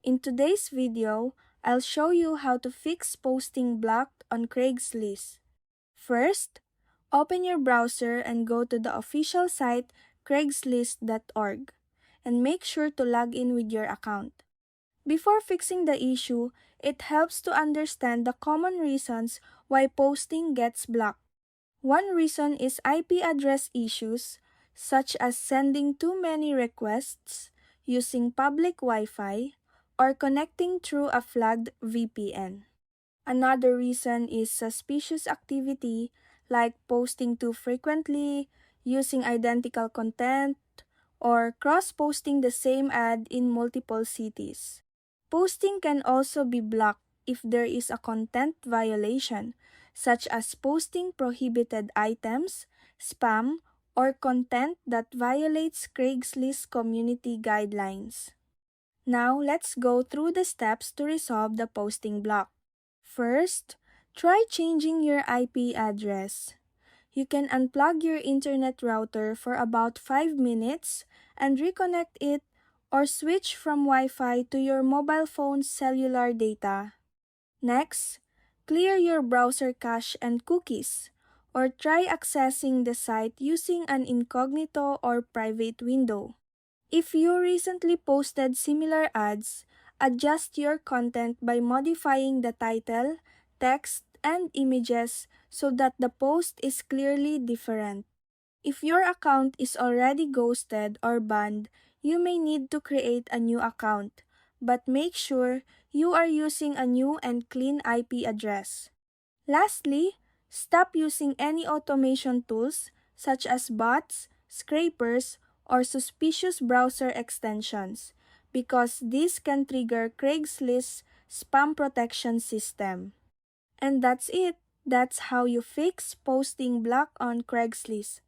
In today's video, I'll show you how to fix posting blocked on Craigslist. First, open your browser and go to the official site craigslist.org and make sure to log in with your account. Before fixing the issue, it helps to understand the common reasons why posting gets blocked. One reason is IP address issues, such as sending too many requests, using public Wi-Fi, or connecting through a flagged VPN. Another reason is suspicious activity, like posting too frequently, using identical content, or cross-posting the same ad in multiple cities. Posting can also be blocked if there is a content violation, such as posting prohibited items, spam, or content that violates Craigslist community guidelines. Now, let's go through the steps to resolve the posting block. First, try changing your IP address. You can unplug your internet router for about 5 minutes and reconnect it or switch from Wi-Fi to your mobile phone's cellular data. Next, clear your browser cache and cookies, or try accessing the site using an incognito or private window. If you recently posted similar ads, adjust your content by modifying the title, text, and images so that the post is clearly different. If your account is already ghosted or banned, you may need to create a new account, but make sure you are using a new and clean IP address. Lastly, stop using any automation tools such as bots, scrapers, or suspicious browser extensions because this can trigger Craigslist's spam protection system. And that's it. That's how you fix posting block on Craigslist.